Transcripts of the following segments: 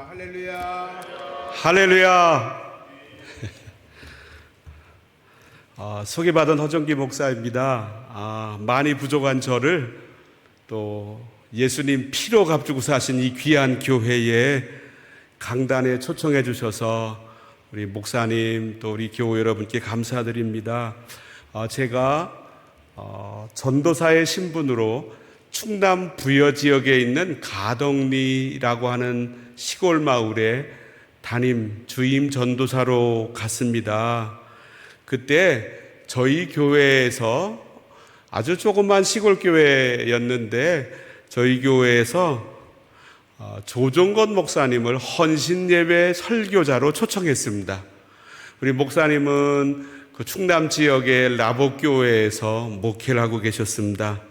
할렐루야. 할렐루야. 소개받은 허정기 목사입니다. 많이 부족한 저를 또 예수님 피로 값주고 사신 이 귀한 교회에 강단에 초청해 주셔서 우리 목사님 또 우리 교우 여러분께 감사드립니다. 제가 전도사의 신분으로 충남 부여 지역에 있는 가덕리라고 하는 시골 마을에 담임 주임 전도사로 갔습니다. 그때 저희 교회에서 아주 조그만 시골 교회였는데 저희 교회에서 조종건 목사님을 헌신 예배 설교자로 초청했습니다. 우리 목사님은 그 충남 지역의 라복교회에서 목회를 하고 계셨습니다.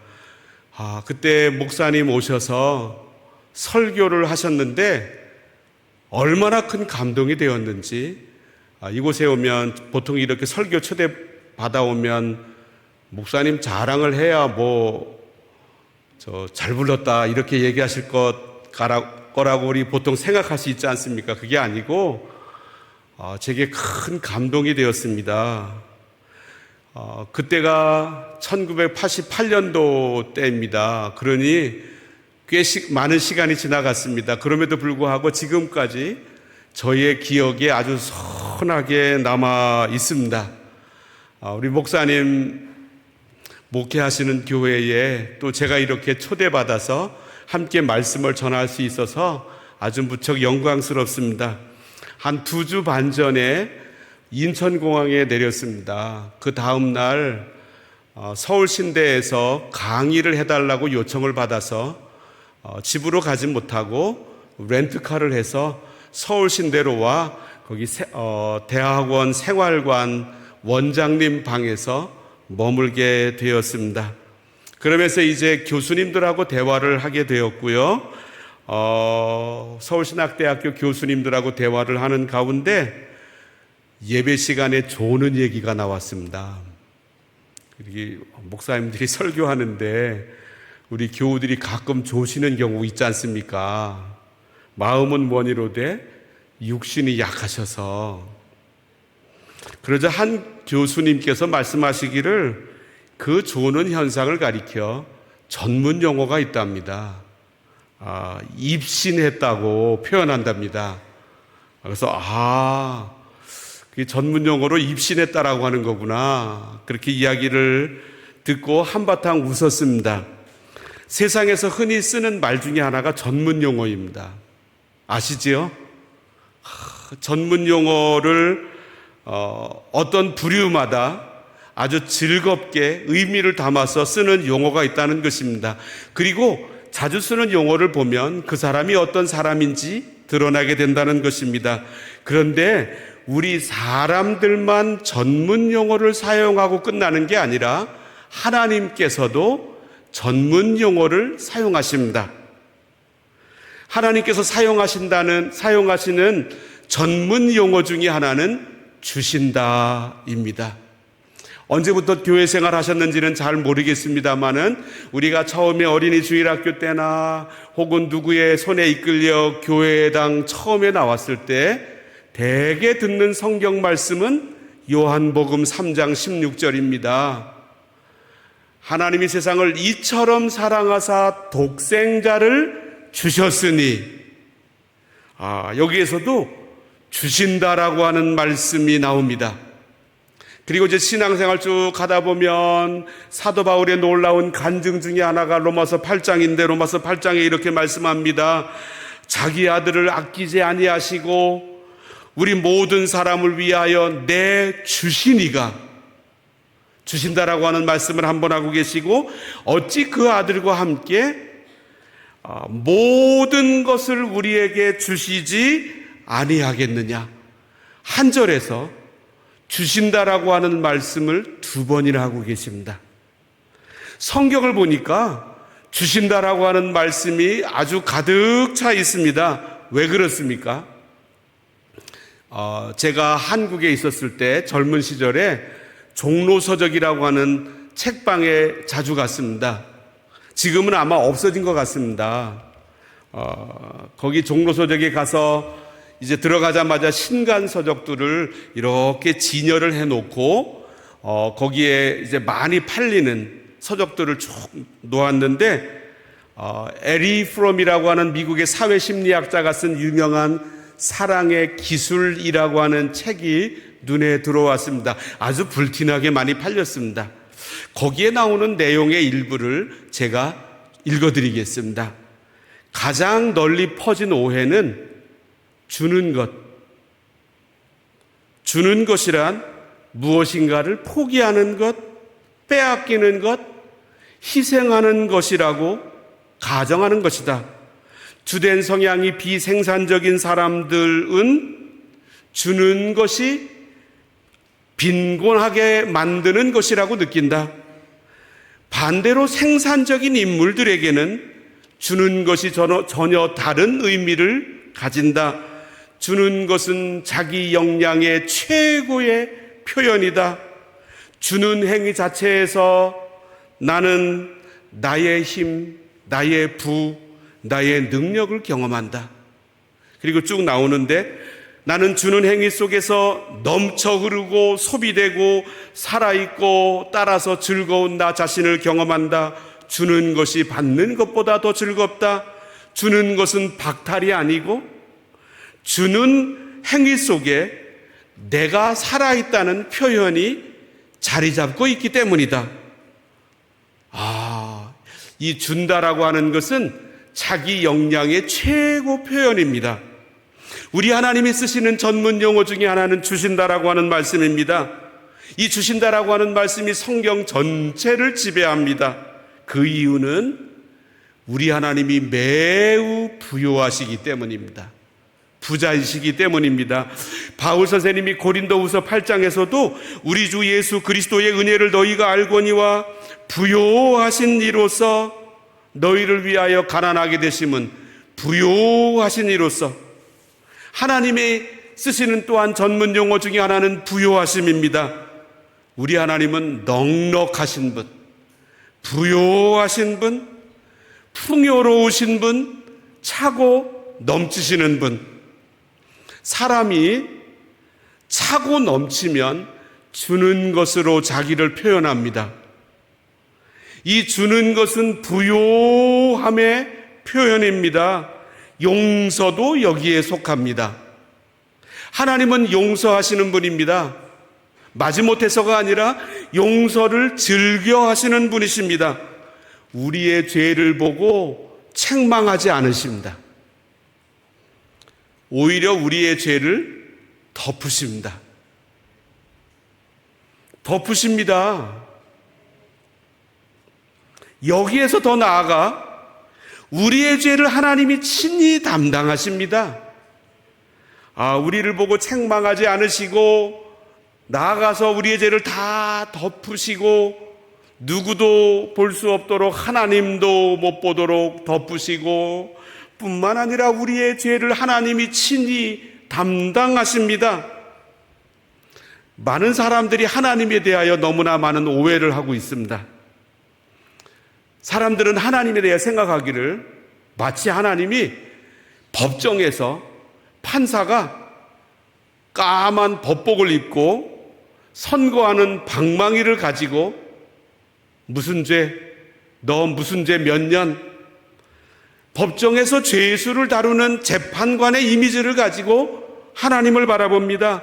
그때 목사님 오셔서 설교를 하셨는데 얼마나 큰 감동이 되었는지, 이곳에 오면 보통 이렇게 설교 초대 받아오면 목사님 자랑을 해야 잘 불렀다 이렇게 얘기하실 거라고 우리 보통 생각할 수 있지 않습니까? 그게 아니고 제게 큰 감동이 되었습니다. 그때가 1988년도 때입니다. 그러니 꽤 많은 시간이 지나갔습니다. 그럼에도 불구하고 지금까지 저희의 기억에 아주 선하게 남아 있습니다. 우리 목사님 목회하시는 교회에 또 제가 이렇게 초대받아서 함께 말씀을 전할 수 있어서 아주 무척 영광스럽습니다. 한 2주 반 전에 인천공항에 내렸습니다. 그 다음 날 서울신대에서 강의를 해달라고 요청을 받아서 집으로 가지 못하고 렌트카를 해서 서울신대로 와 거기 대학원 생활관 원장님 방에서 머물게 되었습니다. 그러면서 이제 교수님들하고 대화를 하게 되었고요. 서울신학대학교 교수님들하고 대화를 하는 가운데 예배 시간에 조는 얘기가 나왔습니다. 이렇게 목사님들이 설교하는데 우리 교우들이 가끔 조시는 경우 있지 않습니까? 마음은 원이로되 육신이 약하셔서. 그러자 한 교수님께서 말씀하시기를 그 조는 현상을 가리켜 전문 용어가 있답니다. 입신했다고 표현한답니다. 그래서 그게 전문 용어로 입신했다라고 하는 거구나. 그렇게 이야기를 듣고 한바탕 웃었습니다. 세상에서 흔히 쓰는 말 중에 하나가 전문 용어입니다. 아시지요? 전문 용어를 어떤 부류마다 아주 즐겁게 의미를 담아서 쓰는 용어가 있다는 것입니다. 그리고 자주 쓰는 용어를 보면 그 사람이 어떤 사람인지 드러나게 된다는 것입니다. 그런데 우리 사람들만 전문 용어를 사용하고 끝나는 게 아니라 하나님께서도 전문 용어를 사용하십니다. 하나님께서 사용하시는 전문 용어 중에 하나는 주신다입니다. 언제부터 교회 생활 하셨는지는 잘 모르겠습니다만은 우리가 처음에 어린이 주일학교 때나 혹은 누구의 손에 이끌려 교회당 처음에 나왔을 때 대개 듣는 성경 말씀은 요한복음 3장 16절입니다. 하나님이 세상을 이처럼 사랑하사 독생자를 주셨으니, 여기에서도 주신다라고 하는 말씀이 나옵니다. 그리고 이제 신앙생활 쭉 가다 보면 사도 바울의 놀라운 간증 중에 하나가 로마서 8장인데 로마서 8장에 이렇게 말씀합니다. 자기 아들을 아끼지 아니하시고 우리 모든 사람을 위하여 내주시니가, 주신다라고 하는 말씀을 한번 하고 계시고, 어찌 그 아들과 함께 모든 것을 우리에게 주시지 아니하겠느냐. 한 절에서 주신다라고 하는 말씀을 2번이나 하고 계십니다. 성경을 보니까 주신다라고 하는 말씀이 아주 가득 차 있습니다. 왜 그렇습니까? 제가 한국에 있었을 때 젊은 시절에 종로서적이라고 하는 책방에 자주 갔습니다. 지금은 아마 없어진 것 같습니다. 거기 종로서적에 가서 이제 들어가자마자 신간서적들을 이렇게 진열을 해놓고 거기에 이제 많이 팔리는 서적들을 쭉 놓았는데 에리 프롬이라고 하는 미국의 사회심리학자가 쓴 유명한 사랑의 기술이라고 하는 책이 눈에 들어왔습니다. 아주 불티나게 많이 팔렸습니다. 거기에 나오는 내용의 일부를 제가 읽어드리겠습니다. 가장 널리 퍼진 오해는 주는 것이란 무엇인가를 포기하는 것, 빼앗기는 것, 희생하는 것이라고 가정하는 것이다. 주된 성향이 비생산적인 사람들은 주는 것이 빈곤하게 만드는 것이라고 느낀다. 반대로 생산적인 인물들에게는 주는 것이 전혀 다른 의미를 가진다. 주는 것은 자기 역량의 최고의 표현이다. 주는 행위 자체에서 나는 나의 힘, 나의 부, 나의 능력을 경험한다. 그리고 쭉 나오는데 나는 주는 행위 속에서 넘쳐 흐르고 소비되고 살아있고 따라서 즐거운 나 자신을 경험한다. 주는 것이 받는 것보다 더 즐겁다. 주는 것은 박탈이 아니고 주는 행위 속에 내가 살아있다는 표현이 자리 잡고 있기 때문이다. 이 준다라고 하는 것은 자기 역량의 최고 표현입니다. 우리 하나님이 쓰시는 전문 용어 중에 하나는 주신다라고 하는 말씀입니다. 이 주신다라고 하는 말씀이 성경 전체를 지배합니다. 그 이유는 우리 하나님이 매우 부요하시기 때문입니다. 부자이시기 때문입니다. 바울 선생님이 고린도후서 8장에서도 우리 주 예수 그리스도의 은혜를 너희가 알거니와 부요하신 이로써 너희를 위하여 가난하게 되심은 부요하신 이로써, 하나님이 쓰시는 또한 전문 용어 중에 하나는 부요하심입니다. 우리 하나님은 넉넉하신 분, 부요하신 분, 풍요로우신 분, 차고 넘치시는 분. 사람이 차고 넘치면 주는 것으로 자기를 표현합니다. 이 주는 것은 부요함의 표현입니다. 용서도 여기에 속합니다. 하나님은 용서하시는 분입니다. 마지못해서가 아니라 용서를 즐겨 하시는 분이십니다. 우리의 죄를 보고 책망하지 않으십니다. 오히려 우리의 죄를 덮으십니다. 덮으십니다. 여기에서 더 나아가 우리의 죄를 하나님이 친히 담당하십니다. 우리를 보고 책망하지 않으시고 나아가서 우리의 죄를 다 덮으시고 누구도 볼 수 없도록 하나님도 못 보도록 덮으시고 뿐만 아니라 우리의 죄를 하나님이 친히 담당하십니다. 많은 사람들이 하나님에 대하여 너무나 많은 오해를 하고 있습니다. 사람들은 하나님에 대해 생각하기를 마치 하나님이 법정에서 판사가 까만 법복을 입고 선고하는 방망이를 가지고 무슨 죄, 너 무슨 죄 몇 년, 법정에서 죄수를 다루는 재판관의 이미지를 가지고 하나님을 바라봅니다.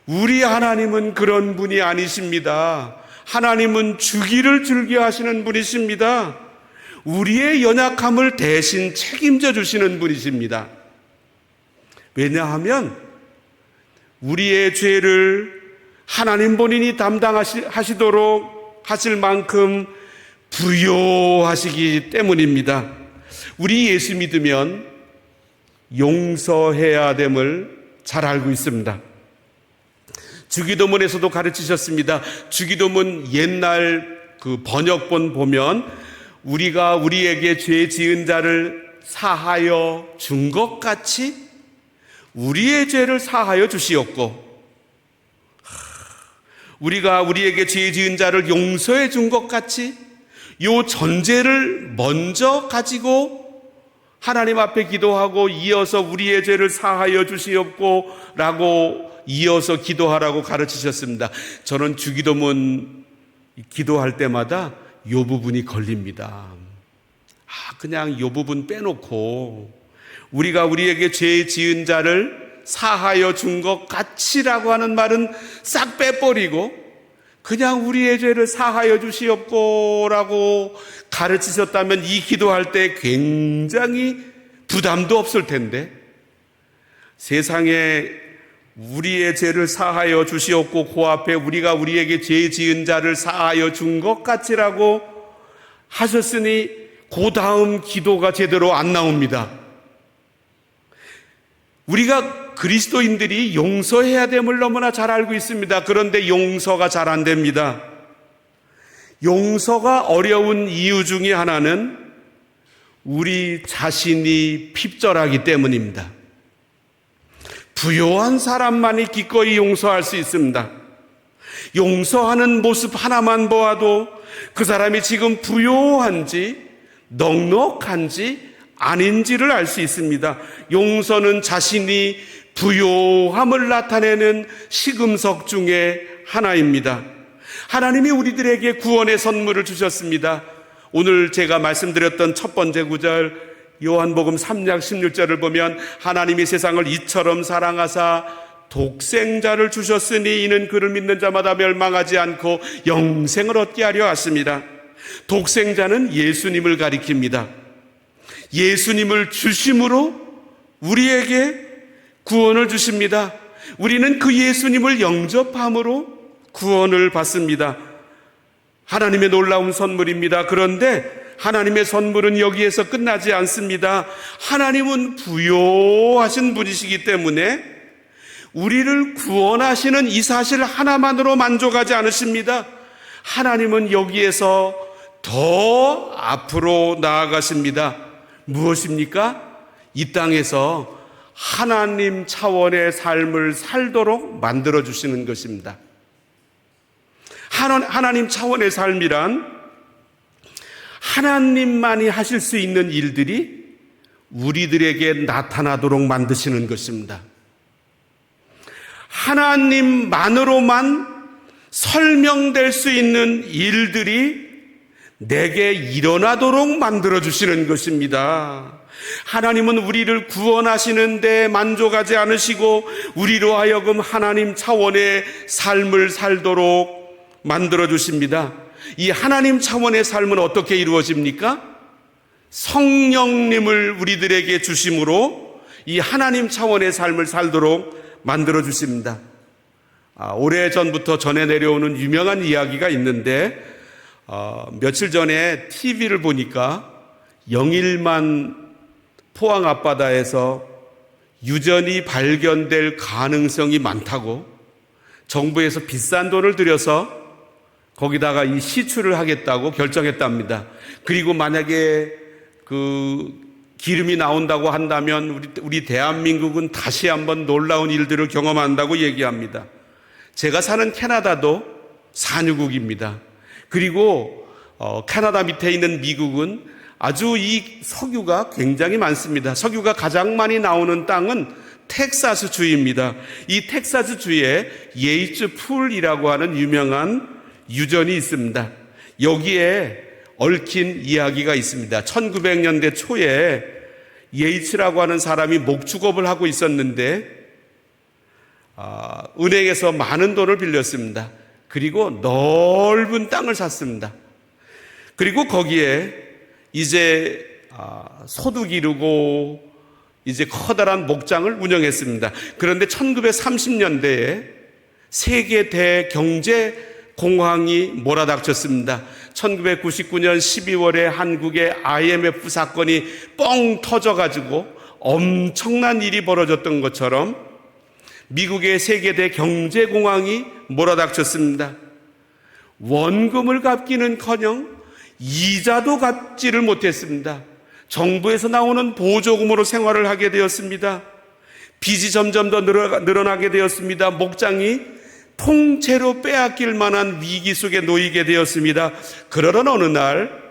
우리 하나님은 그런 분이 아니십니다. 하나님은 주기를 즐겨 하시는 분이십니다. 우리의 연약함을 대신 책임져 주시는 분이십니다. 왜냐하면 우리의 죄를 하나님 본인이 담당하시도록 하실 만큼 부요하시기 때문입니다. 우리 예수 믿으면 용서해야 됨을 잘 알고 있습니다. 주기도문에서도 가르치셨습니다. 주기도문 옛날 그 번역본 보면 우리가 우리에게 죄 지은 자를 사하여 준 것 같이 우리의 죄를 사하여 주시었고, 우리가 우리에게 죄 지은 자를 용서해 준 것 같이 요 전제를 먼저 가지고 하나님 앞에 기도하고 이어서 우리의 죄를 사하여 주시옵고 라고 이어서 기도하라고 가르치셨습니다. 저는 주기도문 기도할 때마다 요 부분이 걸립니다. 그냥 요 부분 빼놓고 우리가 우리에게 죄 지은 자를 사하여 준 것 같이라고 하는 말은 싹 빼버리고 그냥 우리의 죄를 사하여 주시옵고라고 가르치셨다면 이 기도할 때 굉장히 부담도 없을 텐데, 세상에 우리의 죄를 사하여 주시옵고 그 앞에 우리가 우리에게 죄 지은 자를 사하여 준 것 같이라고 하셨으니 그 다음 기도가 제대로 안 나옵니다. 우리가 그리스도인들이 용서해야 됨을 너무나 잘 알고 있습니다. 그런데 용서가 잘 안 됩니다. 용서가 어려운 이유 중에 하나는 우리 자신이 핍절하기 때문입니다. 부요한 사람만이 기꺼이 용서할 수 있습니다. 용서하는 모습 하나만 보아도 그 사람이 지금 부요한지 넉넉한지 아닌지를 알 수 있습니다. 용서는 자신이 부요함을 나타내는 시금석 중에 하나입니다. 하나님이 우리들에게 구원의 선물을 주셨습니다. 오늘 제가 말씀드렸던 첫 번째 구절 요한복음 3장 16절을 보면 하나님이 세상을 이처럼 사랑하사 독생자를 주셨으니 이는 그를 믿는 자마다 멸망하지 않고 영생을 얻게 하려 하십니다. 독생자는 예수님을 가리킵니다. 예수님을 주심으로 우리에게 구원을 주십니다. 우리는 그 예수님을 영접함으로 구원을 받습니다. 하나님의 놀라운 선물입니다. 그런데 하나님의 선물은 여기에서 끝나지 않습니다. 하나님은 부요하신 분이시기 때문에 우리를 구원하시는 이 사실 하나만으로 만족하지 않으십니다. 하나님은 여기에서 더 앞으로 나아가십니다. 무엇입니까? 이 땅에서 하나님 차원의 삶을 살도록 만들어주시는 것입니다. 하나님 차원의 삶이란 하나님만이 하실 수 있는 일들이 우리들에게 나타나도록 만드시는 것입니다. 하나님만으로만 설명될 수 있는 일들이 내게 일어나도록 만들어주시는 것입니다. 하나님은 우리를 구원하시는데 만족하지 않으시고 우리로 하여금 하나님 차원의 삶을 살도록 만들어주십니다. 이 하나님 차원의 삶은 어떻게 이루어집니까? 성령님을 우리들에게 주심으로 이 하나님 차원의 삶을 살도록 만들어주십니다. 오래전부터 전해 내려오는 유명한 이야기가 있는데 며칠 전에 TV를 보니까 영일만 포항 앞바다에서 유전이 발견될 가능성이 많다고 정부에서 비싼 돈을 들여서 거기다가 이 시추를 하겠다고 결정했답니다. 그리고 만약에 그 기름이 나온다고 한다면 우리 대한민국은 다시 한번 놀라운 일들을 경험한다고 얘기합니다. 제가 사는 캐나다도 산유국입니다. 그리고 캐나다 밑에 있는 미국은 아주 이 석유가 굉장히 많습니다. 석유가 가장 많이 나오는 땅은 텍사스 주입니다. 이 텍사스 주에 예이츠 풀이라고 하는 유명한 유전이 있습니다. 여기에 얽힌 이야기가 있습니다. 1900년대 초에 예이츠라고 하는 사람이 목축업을 하고 있었는데 은행에서 많은 돈을 빌렸습니다. 그리고 넓은 땅을 샀습니다. 그리고 거기에 이제 소득 이루고 이제 커다란 목장을 운영했습니다. 그런데 1930년대에 세계 대경제 공황이 몰아닥쳤습니다. 1999년 12월에 한국의 IMF 사건이 뻥 터져가지고 엄청난 일이 벌어졌던 것처럼 미국의 세계대 경제공황이 몰아닥쳤습니다. 원금을 갚기는커녕 이자도 갚지를 못했습니다. 정부에서 나오는 보조금으로 생활을 하게 되었습니다. 빚이 점점 더 늘어나게 되었습니다. 목장이 통째로 빼앗길 만한 위기 속에 놓이게 되었습니다. 그러던 어느 날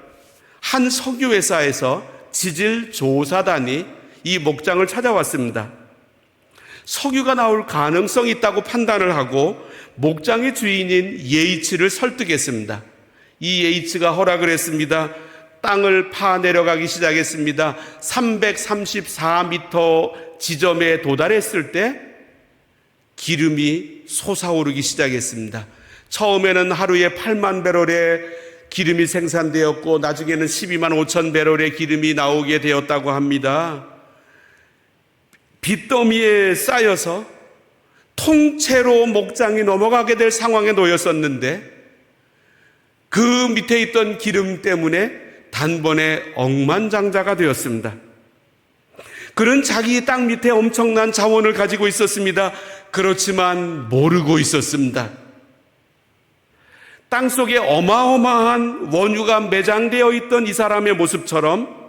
한 석유회사에서 지질조사단이 이 목장을 찾아왔습니다. 석유가 나올 가능성이 있다고 판단을 하고 목장의 주인인 예이츠를 설득했습니다. 이 예이츠가 허락을 했습니다. 땅을 파 내려가기 시작했습니다. 334m 지점에 도달했을 때 기름이 솟아오르기 시작했습니다. 처음에는 하루에 8만 배럴의 기름이 생산되었고 나중에는 12만 5천 배럴의 기름이 나오게 되었다고 합니다. 빚더미에 쌓여서 통째로 목장이 넘어가게 될 상황에 놓였었는데 그 밑에 있던 기름 때문에 단번에 억만장자가 되었습니다. 그는 자기 땅 밑에 엄청난 자원을 가지고 있었습니다. 그렇지만 모르고 있었습니다. 땅 속에 어마어마한 원유가 매장되어 있던 이 사람의 모습처럼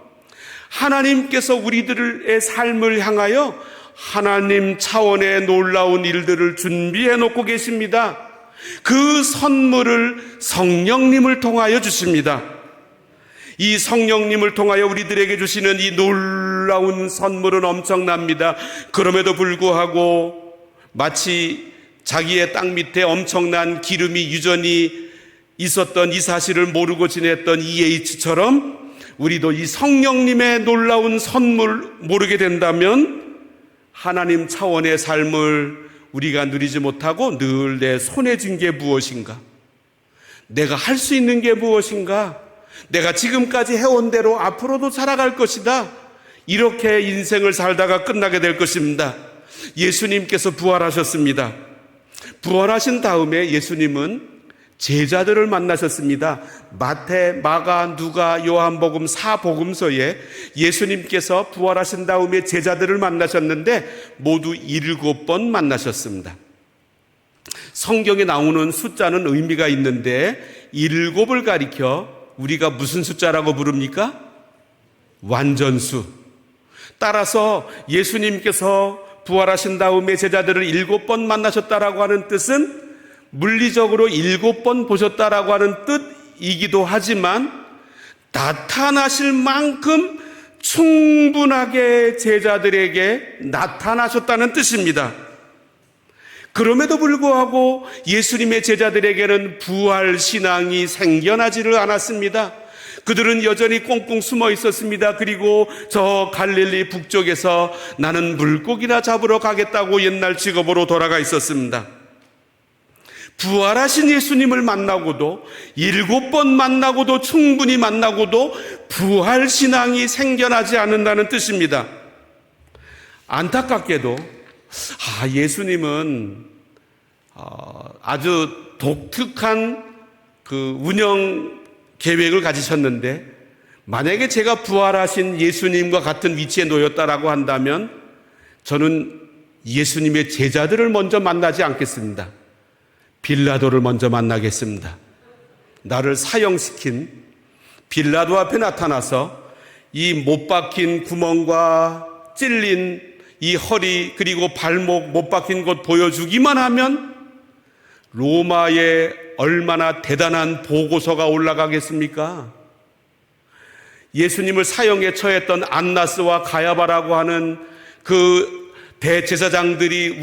하나님께서 우리들의 삶을 향하여 하나님 차원의 놀라운 일들을 준비해 놓고 계십니다. 그 선물을 성령님을 통하여 주십니다. 이 성령님을 통하여 우리들에게 주시는 이 놀라운 선물은 엄청납니다. 그럼에도 불구하고 마치 자기의 땅 밑에 엄청난 기름이 유전히 있었던 이 사실을 모르고 지냈던 EH처럼 우리도 이 성령님의 놀라운 선물 모르게 된다면 하나님 차원의 삶을 우리가 누리지 못하고 늘 내 손에 쥔 게 무엇인가? 내가 할 수 있는 게 무엇인가? 내가 지금까지 해온 대로 앞으로도 살아갈 것이다. 이렇게 인생을 살다가 끝나게 될 것입니다. 예수님께서 부활하셨습니다. 부활하신 다음에 예수님은 제자들을 만나셨습니다. 마태, 마가, 누가, 요한복음 4복음서에 예수님께서 부활하신 다음에 제자들을 만나셨는데 모두 7번 만나셨습니다. 성경에 나오는 숫자는 의미가 있는데 7을 가리켜 우리가 무슨 숫자라고 부릅니까? 완전수. 따라서 예수님께서 부활하신 다음에 제자들을 7번 만나셨다라고 하는 뜻은 물리적으로 7번 보셨다라고 하는 뜻이기도 하지만 나타나실 만큼 충분하게 제자들에게 나타나셨다는 뜻입니다. 그럼에도 불구하고 예수님의 제자들에게는 부활 신앙이 생겨나지를 않았습니다. 그들은 여전히 꽁꽁 숨어 있었습니다. 그리고 저 갈릴리 북쪽에서 나는 물고기나 잡으러 가겠다고 옛날 직업으로 돌아가 있었습니다. 부활하신 예수님을 만나고도 7번 만나고도 충분히 만나고도 부활 신앙이 생겨나지 않는다는 뜻입니다. 안타깝게도 예수님은 아주 독특한 그 운영 계획을 가지셨는데 만약에 제가 부활하신 예수님과 같은 위치에 놓였다라고 한다면 저는 예수님의 제자들을 먼저 만나지 않겠습니다. 빌라도를 먼저 만나겠습니다. 나를 사형시킨 빌라도 앞에 나타나서 이 못 박힌 구멍과 찔린 이 허리 그리고 발목 못 박힌 곳 보여주기만 하면 로마에 얼마나 대단한 보고서가 올라가겠습니까? 예수님을 사형에 처했던 안나스와 가야바라고 하는 그 대제사장들이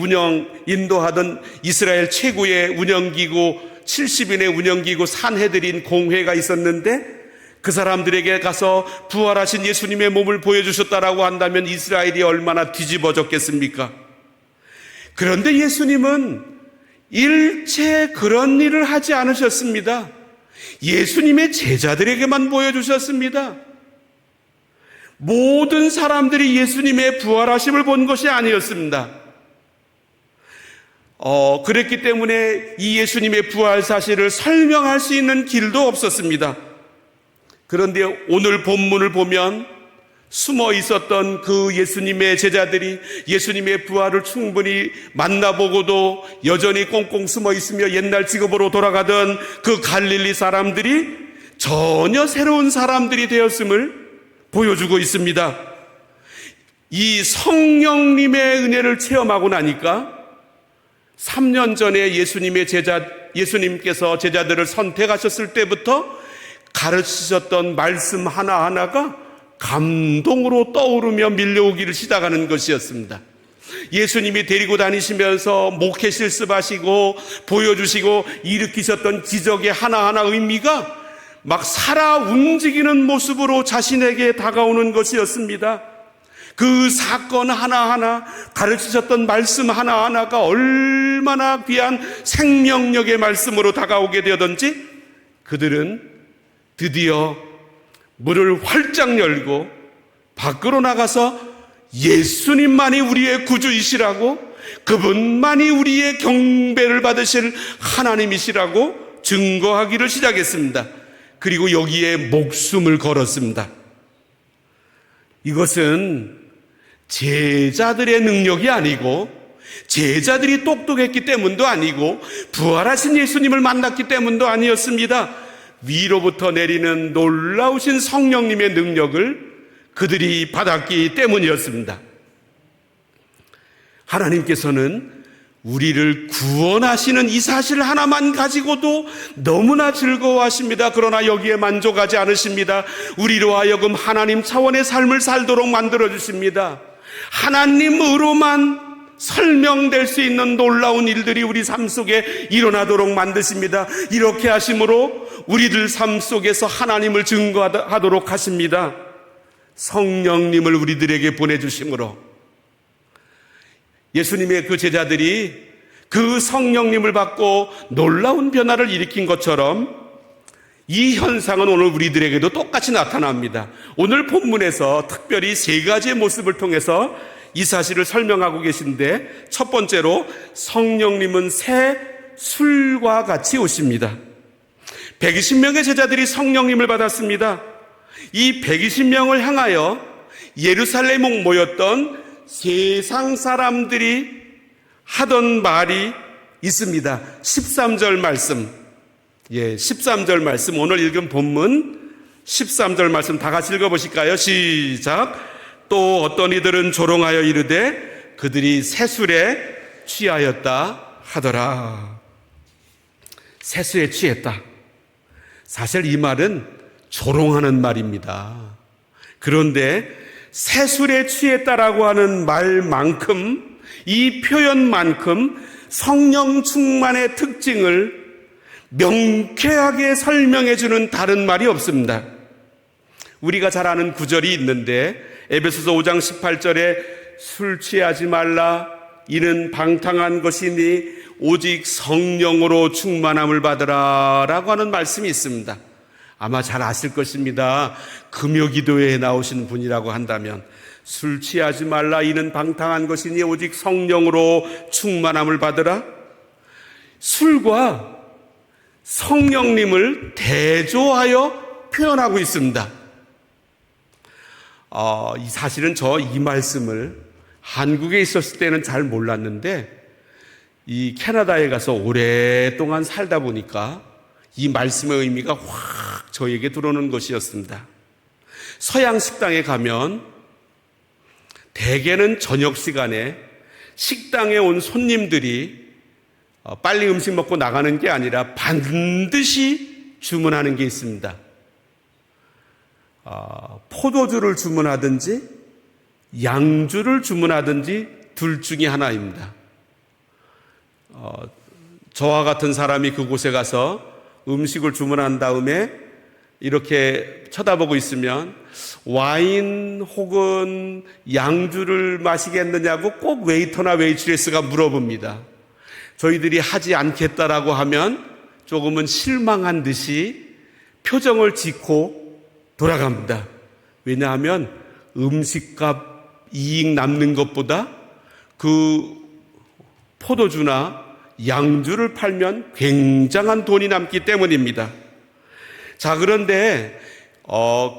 인도하던 이스라엘 최고의 운영기구 70인의 운영기구 산헤드린 공회가 있었는데 그 사람들에게 가서 부활하신 예수님의 몸을 보여주셨다라고 한다면 이스라엘이 얼마나 뒤집어졌겠습니까? 그런데 예수님은 일체 그런 일을 하지 않으셨습니다. 예수님의 제자들에게만 보여주셨습니다. 모든 사람들이 예수님의 부활하심을 본 것이 아니었습니다. 그랬기 때문에 이 예수님의 부활 사실을 설명할 수 있는 길도 없었습니다. 그런데 오늘 본문을 보면 숨어 있었던 그 예수님의 제자들이 예수님의 부활을 충분히 만나보고도 여전히 꽁꽁 숨어 있으며 옛날 직업으로 돌아가던 그 갈릴리 사람들이 전혀 새로운 사람들이 되었음을 보여주고 있습니다. 이 성령님의 은혜를 체험하고 나니까 3년 전에 예수님께서 제자들을 선택하셨을 때부터 가르치셨던 말씀 하나하나가 감동으로 떠오르며 밀려오기를 시작하는 것이었습니다. 예수님이 데리고 다니시면서 목회 실습하시고 보여주시고 일으키셨던 기적의 하나하나 의미가 막 살아 움직이는 모습으로 자신에게 다가오는 것이었습니다. 그 사건 하나하나, 가르치셨던 말씀 하나하나가 얼마나 귀한 생명력의 말씀으로 다가오게 되었던지 그들은 드디어 문을 활짝 열고 밖으로 나가서 예수님만이 우리의 구주이시라고, 그분만이 우리의 경배를 받으실 하나님이시라고 증거하기를 시작했습니다. 그리고 여기에 목숨을 걸었습니다. 이것은 제자들의 능력이 아니고, 제자들이 똑똑했기 때문도 아니고, 부활하신 예수님을 만났기 때문도 아니었습니다. 위로부터 내리는 놀라우신 성령님의 능력을 그들이 받았기 때문이었습니다. 하나님께서는 우리를 구원하시는 이 사실 하나만 가지고도 너무나 즐거워하십니다. 그러나 여기에 만족하지 않으십니다. 우리로 하여금 하나님 차원의 삶을 살도록 만들어주십니다. 하나님으로만 설명될 수 있는 놀라운 일들이 우리 삶 속에 일어나도록 만드십니다. 이렇게 하심으로 우리들 삶 속에서 하나님을 증거하도록 하십니다. 성령님을 우리들에게 보내주심으로 예수님의 그 제자들이 그 성령님을 받고 놀라운 변화를 일으킨 것처럼 이 현상은 오늘 우리들에게도 똑같이 나타납니다. 오늘 본문에서 특별히 세 가지의 모습을 통해서 이 사실을 설명하고 계신데, 첫 번째로 성령님은 새 술과 같이 오십니다. 120명의 제자들이 성령님을 받았습니다. 이 120명을 향하여 예루살렘에 모였던 세상 사람들이 하던 말이 있습니다. 13절 말씀, 13절 말씀, 오늘 읽은 본문 13절 말씀 다 같이 읽어보실까요? 시작. 또 어떤 이들은 조롱하여 이르되 그들이 새술에 취하였다 하더라. 새술에 취했다. 사실 이 말은 조롱하는 말입니다. 그런데 새술에 취했다라고 하는 말만큼, 이 표현만큼 성령 충만의 특징을 명쾌하게 설명해 주는 다른 말이 없습니다. 우리가 잘 아는 구절이 있는데, 에베소서 5장 18절에 술 취하지 말라, 이는 방탕한 것이니 오직 성령으로 충만함을 받으라 라고 하는 말씀이 있습니다. 아마 잘 아실 것입니다. 금요기도회에 나오신 분이라고 한다면 술 취하지 말라, 이는 방탕한 것이니 오직 성령으로 충만함을 받으라. 술과 성령님을 대조하여 표현하고 있습니다. 사실은 이 말씀을 한국에 있었을 때는 잘 몰랐는데, 이 캐나다에 가서 오랫동안 살다 보니까 이 말씀의 의미가 확 저에게 들어오는 것이었습니다. 서양 식당에 가면 대개는 저녁 시간에 식당에 온 손님들이 빨리 음식 먹고 나가는 게 아니라 반드시 주문하는 게 있습니다. 포도주를 주문하든지 양주를 주문하든지 둘 중에 하나입니다. 저와 같은 사람이 그곳에 가서 음식을 주문한 다음에 이렇게 쳐다보고 있으면 와인 혹은 양주를 마시겠느냐고 꼭 웨이터나 웨이트레스가 물어봅니다. 저희들이 하지 않겠다라고 하면 조금은 실망한 듯이 표정을 짓고 돌아갑니다. 왜냐하면 음식값 이익 남는 것보다 그 포도주나 양주를 팔면 굉장한 돈이 남기 때문입니다. 자, 그런데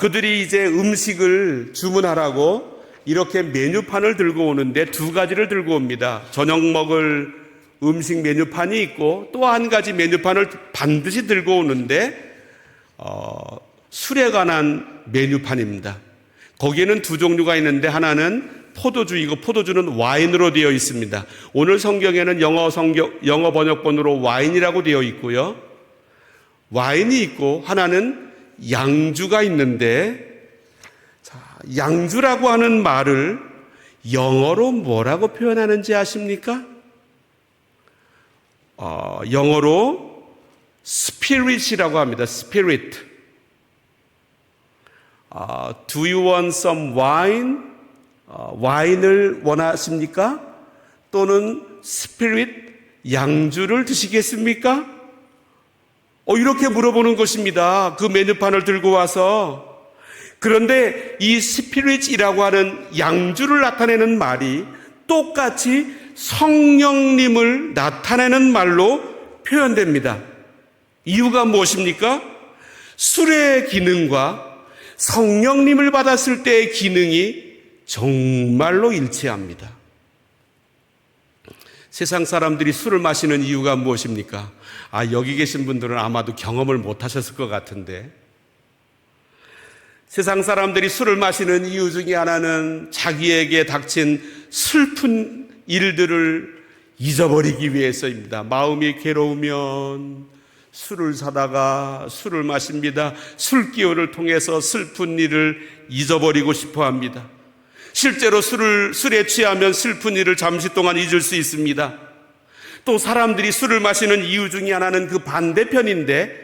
그들이 이제 음식을 주문하라고 이렇게 메뉴판을 들고 오는데 두 가지를 들고 옵니다. 저녁 먹을 음식 메뉴판이 있고 또 한 가지 메뉴판을 반드시 들고 오는데 술에 관한 메뉴판입니다. 거기에는 두 종류가 있는데 하나는 포도주이고 포도주는 와인으로 되어 있습니다. 오늘 성경에는 영어 번역본으로 와인이라고 되어 있고요. 와인이 있고 하나는 양주가 있는데, 자, 양주라고 하는 말을 영어로 뭐라고 표현하는지 아십니까? 영어로 spirit이라고 합니다. spirit. Do you want some wine? 와인을 원하십니까? 또는 spirit, 양주를 드시겠습니까? 이렇게 물어보는 것입니다. 그 메뉴판을 들고 와서. 그런데 이 스피릿이라고 하는 양주를 나타내는 말이 똑같이 성령님을 나타내는 말로 표현됩니다. 이유가 무엇입니까? 술의 기능과 성령님을 받았을 때의 기능이 정말로 일치합니다. 세상 사람들이 술을 마시는 이유가 무엇입니까? 여기 계신 분들은 아마도 경험을 못 하셨을 것 같은데, 세상 사람들이 술을 마시는 이유 중에 하나는 자기에게 닥친 슬픈 일들을 잊어버리기 위해서입니다. 마음이 괴로우면 술을 사다가 술을 마십니다. 술기운을 통해서 슬픈 일을 잊어버리고 싶어 합니다. 실제로 술에 취하면 슬픈 일을 잠시 동안 잊을 수 있습니다. 또 사람들이 술을 마시는 이유 중에 하나는 그 반대편인데,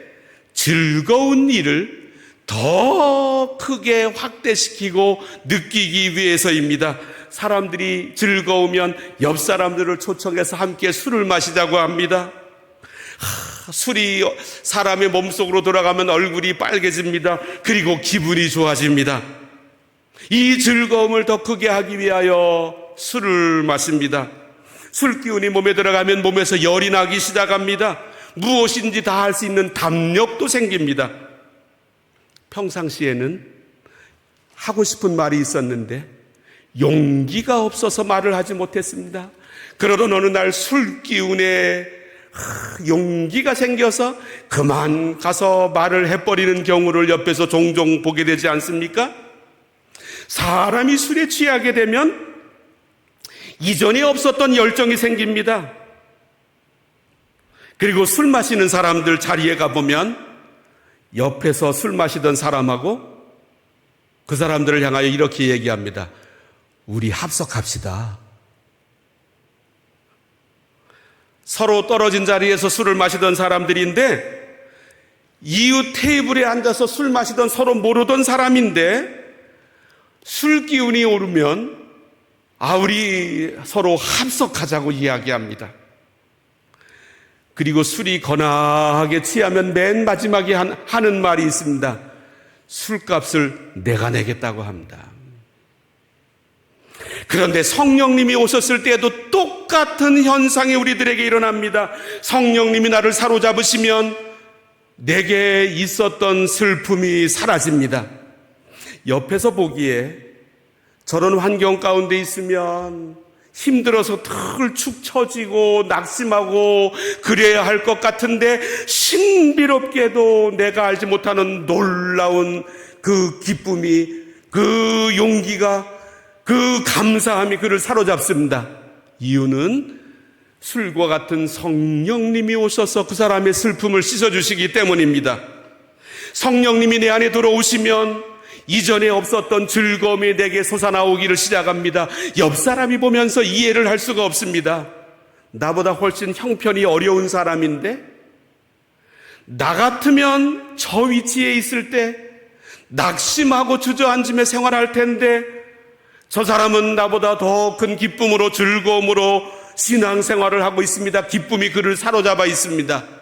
즐거운 일을 더 크게 확대시키고 느끼기 위해서입니다. 사람들이 즐거우면 옆 사람들을 초청해서 함께 술을 마시자고 합니다. 술이 사람의 몸속으로 들어가면 얼굴이 빨개집니다. 그리고 기분이 좋아집니다. 이 즐거움을 더 크게 하기 위하여 술을 마십니다. 술 기운이 몸에 들어가면 몸에서 열이 나기 시작합니다. 무엇인지 다 할 수 있는 담력도 생깁니다. 평상시에는 하고 싶은 말이 있었는데 용기가 없어서 말을 하지 못했습니다. 그러던 어느 날 술 기운에 용기가 생겨서 그만 가서 말을 해버리는 경우를 옆에서 종종 보게 되지 않습니까? 사람이 술에 취하게 되면 이전에 없었던 열정이 생깁니다. 그리고 술 마시는 사람들 자리에 가보면 옆에서 술 마시던 사람하고 그 사람들을 향하여 이렇게 얘기합니다. 우리 합석합시다. 서로 떨어진 자리에서 술을 마시던 사람들인데, 이웃 테이블에 앉아서 술 마시던 서로 모르던 사람인데, 술 기운이 오르면 우리 서로 합석하자고 이야기합니다. 그리고 술이 거나하게 취하면 맨 마지막에 하는 말이 있습니다. 술값을 내가 내겠다고 합니다. 그런데 성령님이 오셨을 때에도 똑같은 현상이 우리들에게 일어납니다. 성령님이 나를 사로잡으시면 내게 있었던 슬픔이 사라집니다. 옆에서 보기에 저런 환경 가운데 있으면 힘들어서 털 축 처지고 낙심하고 그래야 할 것 같은데, 신비롭게도 내가 알지 못하는 놀라운 그 기쁨이, 그 용기가, 그 감사함이 그를 사로잡습니다. 이유는 술과 같은 성령님이 오셔서 그 사람의 슬픔을 씻어주시기 때문입니다. 성령님이 내 안에 들어오시면 이전에 없었던 즐거움이 내게 솟아나오기를 시작합니다. 옆 사람이 보면서 이해를 할 수가 없습니다. 나보다 훨씬 형편이 어려운 사람인데, 나 같으면 저 위치에 있을 때 낙심하고 주저앉으며 생활할 텐데, 저 사람은 나보다 더 큰 기쁨으로 즐거움으로 신앙생활을 하고 있습니다. 기쁨이 그를 사로잡아 있습니다.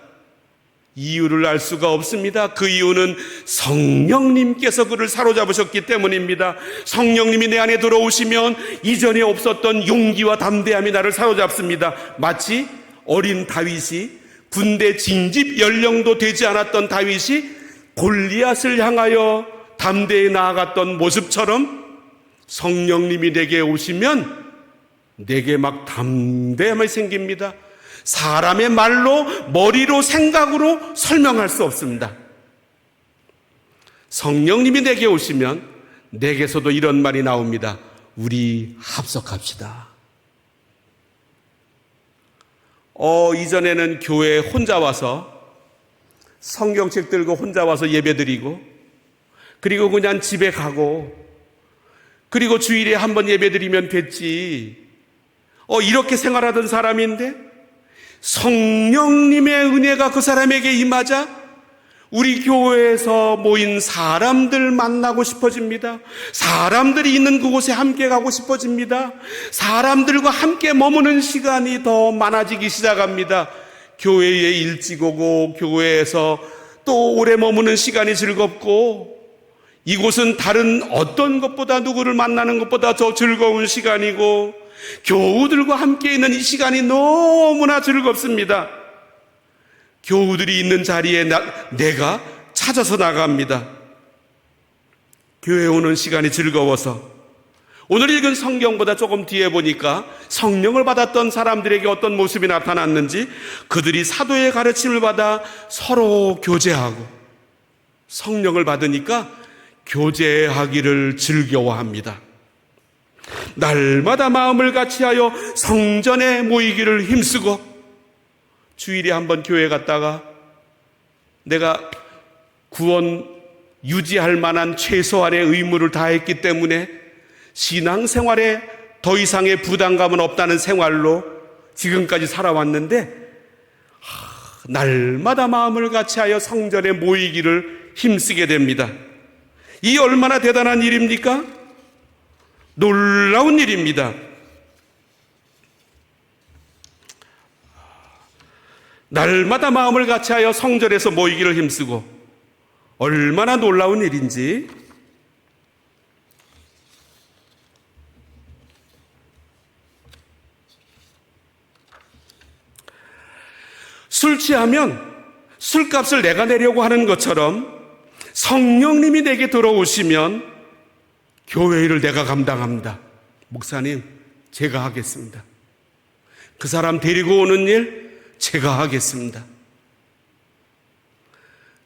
이유를 알 수가 없습니다. 그 이유는 성령님께서 그를 사로잡으셨기 때문입니다. 성령님이 내 안에 들어오시면 이전에 없었던 용기와 담대함이 나를 사로잡습니다. 마치 어린 다윗이, 군대 징집 연령도 되지 않았던 다윗이 골리앗을 향하여 담대히 나아갔던 모습처럼, 성령님이 내게 오시면 내게 막 담대함이 생깁니다. 사람의 말로, 머리로, 생각으로 설명할 수 없습니다. 성령님이 내게 오시면 내게서도 이런 말이 나옵니다. 우리 합석합시다. 이전에는 교회에 혼자 와서 성경책 들고 혼자 와서 예배드리고, 그리고 그냥 집에 가고, 그리고 주일에 한 번 예배드리면 됐지. 이렇게 생활하던 사람인데 성령님의 은혜가 그 사람에게 임하자 우리 교회에서 모인 사람들 만나고 싶어집니다. 사람들이 있는 그곳에 함께 가고 싶어집니다. 사람들과 함께 머무는 시간이 더 많아지기 시작합니다. 교회에 일찍 오고 교회에서 또 오래 머무는 시간이 즐겁고, 이곳은 다른 어떤 것보다, 누구를 만나는 것보다 더 즐거운 시간이고, 교우들과 함께 있는 이 시간이 너무나 즐겁습니다. 교우들이 있는 자리에 내가 찾아서 나갑니다. 교회에 오는 시간이 즐거워서. 오늘 읽은 성경보다 조금 뒤에 보니까 성령을 받았던 사람들에게 어떤 모습이 나타났는지, 그들이 사도의 가르침을 받아 서로 교제하고, 성령을 받으니까 교제하기를 즐거워합니다. 날마다 마음을 같이하여 성전에 모이기를 힘쓰고, 주일에 한번 교회 갔다가 내가 구원 유지할 만한 최소한의 의무를 다했기 때문에 신앙생활에 더 이상의 부담감은 없다는 생활로 지금까지 살아왔는데, 날마다 마음을 같이하여 성전에 모이기를 힘쓰게 됩니다. 이 얼마나 대단한 일입니까? 놀라운 일입니다. 날마다 마음을 같이하여 성전에서 모이기를 힘쓰고, 얼마나 놀라운 일인지. 술 취하면 술값을 내가 내려고 하는 것처럼 성령님이 내게 들어오시면 교회 일을 내가 감당합니다. 목사님, 제가 하겠습니다. 그 사람 데리고 오는 일 제가 하겠습니다.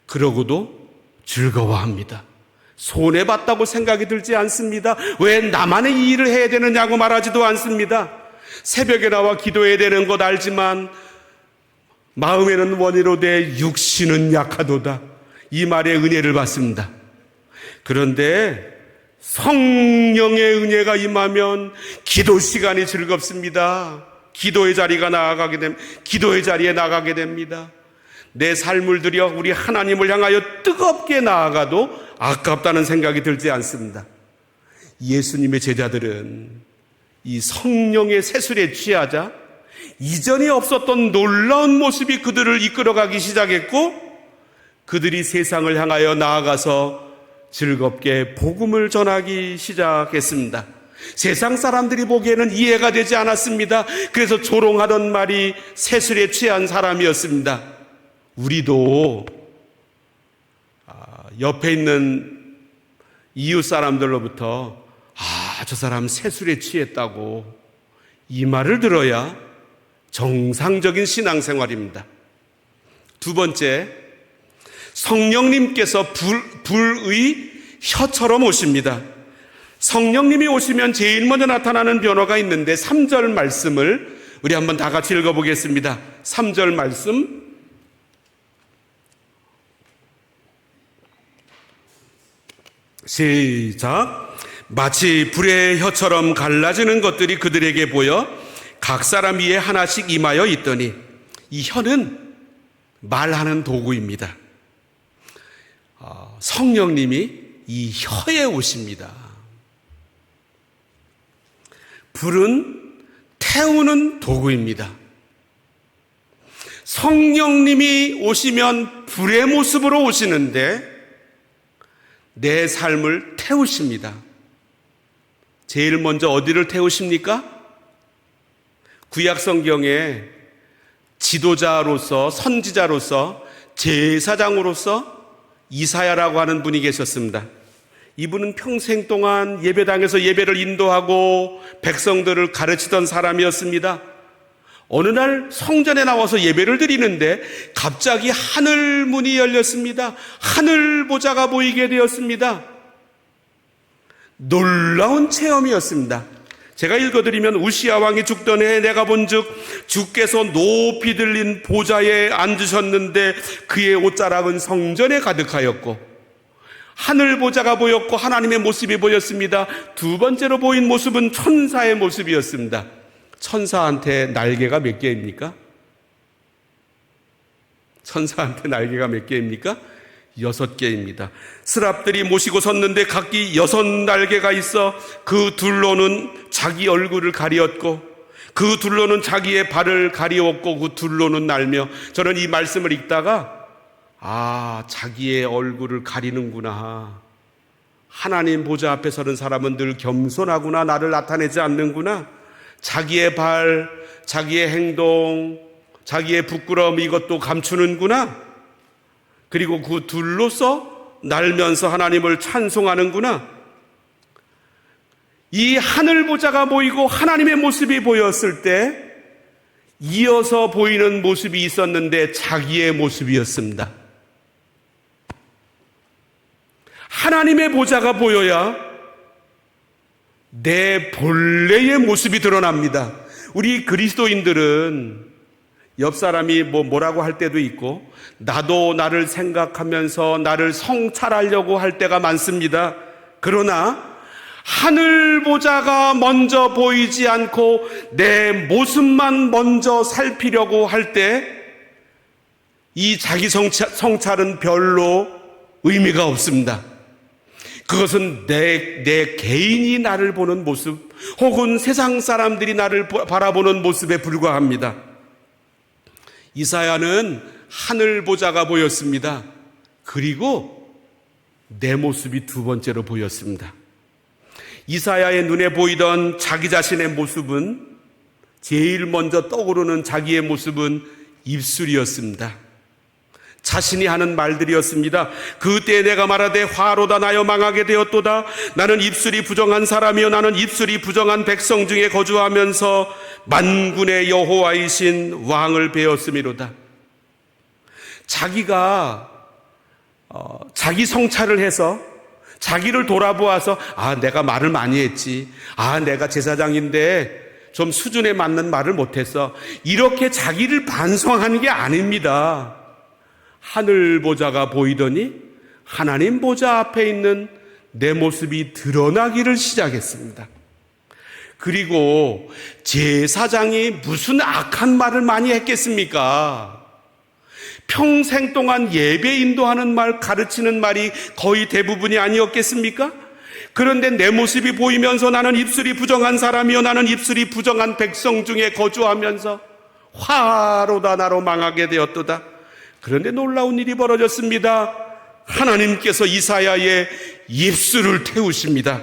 그러고도 즐거워합니다. 손해봤다고 생각이 들지 않습니다. 왜 나만의 이 일을 해야 되느냐고 말하지도 않습니다. 새벽에 나와 기도해야 되는 것 알지만 마음에는 원이로되 육신은 약하도다, 이 말에 은혜를 받습니다. 그런데 성령의 은혜가 임하면 기도 시간이 즐겁습니다. 기도의 자리에 나가게 됩니다. 내 삶을 들여 우리 하나님을 향하여 뜨겁게 나아가도 아깝다는 생각이 들지 않습니다. 예수님의 제자들은 이 성령의 세술에 취하자 이전에 없었던 놀라운 모습이 그들을 이끌어가기 시작했고, 그들이 세상을 향하여 나아가서 즐겁게 복음을 전하기 시작했습니다. 세상 사람들이 보기에는 이해가 되지 않았습니다. 그래서 조롱하던 말이 세술에 취한 사람이었습니다. 우리도 옆에 있는 이웃 사람들로부터 저 사람 세술에 취했다고, 이 말을 들어야 정상적인 신앙생활입니다. 두 번째, 성령님께서 불의 혀처럼 오십니다. 성령님이 오시면 제일 먼저 나타나는 변화가 있는데 3절 말씀을 우리 한번 다 같이 읽어보겠습니다. 3절 말씀 시작. 마치 불의 혀처럼 갈라지는 것들이 그들에게 보여 각 사람 위에 하나씩 임하여 있더니, 이 혀는 말하는 도구입니다. 성령님이 이 혀에 오십니다. 불은 태우는 도구입니다. 성령님이 오시면 불의 모습으로 오시는데 내 삶을 태우십니다. 제일 먼저 어디를 태우십니까? 구약 성경에 지도자로서, 선지자로서, 제사장으로서 이사야라고 하는 분이 계셨습니다. 이분은 평생 동안 예배당에서 예배를 인도하고 백성들을 가르치던 사람이었습니다. 어느 날 성전에 나와서 예배를 드리는데 갑자기 하늘 문이 열렸습니다. 하늘 보좌가 보이게 되었습니다. 놀라운 체험이었습니다. 제가 읽어드리면, 우시야 왕이 죽던 해에 내가 본즉 주께서 높이 들린 보좌에 앉으셨는데 그의 옷자락은 성전에 가득하였고 하늘 보좌가 보였고 하나님의 모습이 보였습니다. 두 번째로 보인 모습은 천사의 모습이었습니다. 천사한테 날개가 몇 개입니까? 천사한테 날개가 몇 개입니까? 6개입니다. 스랍들이 모시고 섰는데 각기 6날개가 있어 그 둘로는 자기 얼굴을 가리었고 그 둘로는 자기의 발을 가리웠고 그 둘로는 날며, 저는 이 말씀을 읽다가 자기의 얼굴을 가리는구나. 하나님 보좌 앞에 서는 사람은 늘 겸손하구나. 나를 나타내지 않는구나. 자기의 발, 자기의 행동, 자기의 부끄러움 이것도 감추는구나. 그리고 그 둘로서 날면서 하나님을 찬송하는구나. 이 하늘 보좌가 보이고 하나님의 모습이 보였을 때 이어서 보이는 모습이 있었는데 자기의 모습이었습니다. 하나님의 보좌가 보여야 내 본래의 모습이 드러납니다. 우리 그리스도인들은 옆 사람이 뭐라고 할 때도 있고 나도 나를 생각하면서 나를 성찰하려고 할 때가 많습니다. 그러나 하늘 보좌가 먼저 보이지 않고 내 모습만 먼저 살피려고 할 때 이 자기 성찰은 별로 의미가 없습니다. 그것은 내 개인이 나를 보는 모습 혹은 세상 사람들이 나를 바라보는 모습에 불과합니다. 이사야는 하늘 보좌가 보였습니다. 그리고 내 모습이 두 번째로 보였습니다. 이사야의 눈에 보이던 자기 자신의 모습은, 제일 먼저 떠오르는 자기의 모습은 입술이었습니다. 자신이 하는 말들이었습니다. 그때 내가 말하되 화로다 나여 망하게 되었도다. 나는 입술이 부정한 사람이요 나는 입술이 부정한 백성 중에 거주하면서 만군의 여호와이신 왕을 배웠음이로다. 자기가 자기 성찰을 해서 자기를 돌아보아서 내가 말을 많이 했지. 내가 제사장인데 좀 수준에 맞는 말을 못했어. 이렇게 자기를 반성하는 게 아닙니다. 하늘 보좌가 보이더니 하나님 보좌 앞에 있는 내 모습이 드러나기를 시작했습니다. 그리고 제사장이 무슨 악한 말을 많이 했겠습니까? 평생 동안 예배 인도하는 말, 가르치는 말이 거의 대부분이 아니었겠습니까? 그런데 내 모습이 보이면서 나는 입술이 부정한 사람이요 나는 입술이 부정한 백성 중에 거주하면서 화로다 나로 망하게 되었도다. 그런데 놀라운 일이 벌어졌습니다. 하나님께서 이사야의 입술을 태우십니다.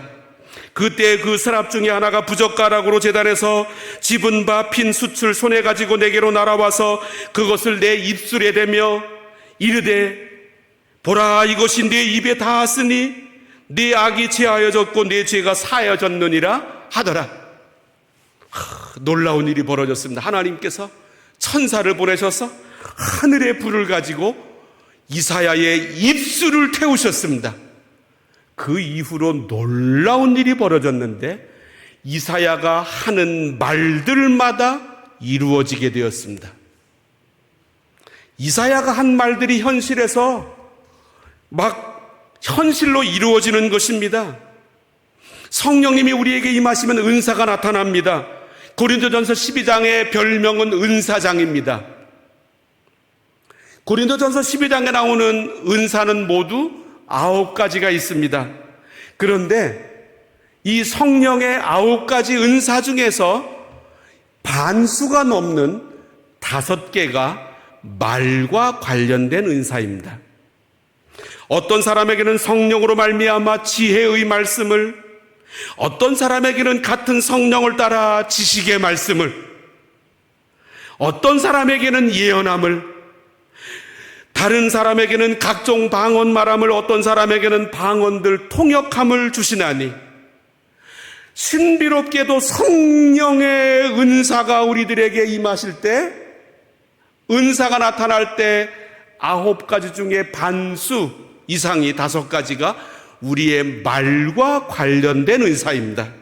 그때 그 서랍 중에 하나가 부젓가락으로 제단에서 집은 바 핀 숯을 손에 가지고 내게로 날아와서 그것을 내 입술에 대며 이르되 보라 이것이 내 입에 닿았으니 네 악이 제하여졌고 내 죄가 사하여졌느니라 하더라. 놀라운 일이 벌어졌습니다. 하나님께서 천사를 보내셔서 하늘의 불을 가지고 이사야의 입술을 태우셨습니다. 그 이후로 놀라운 일이 벌어졌는데 이사야가 하는 말들마다 이루어지게 되었습니다. 이사야가 한 말들이 현실에서 막 현실로 이루어지는 것입니다. 성령님이 우리에게 임하시면 은사가 나타납니다. 고린도전서 12장의 별명은 은사장입니다. 고린도전서 12장에 나오는 은사는 모두 9가지가 있습니다. 그런데 이 성령의 9가지 은사 중에서 반수가 넘는 5개가 말과 관련된 은사입니다. 어떤 사람에게는 성령으로 말미암아 지혜의 말씀을, 어떤 사람에게는 같은 성령을 따라 지식의 말씀을, 어떤 사람에게는 예언함을, 다른 사람에게는 각종 방언 말함을, 어떤 사람에게는 방언들 통역함을 주시나니 신비롭게도 성령의 은사가 우리들에게 임하실 때, 은사가 나타날 때 9가지 중에 반수 이상이 5가지가 우리의 말과 관련된 은사입니다.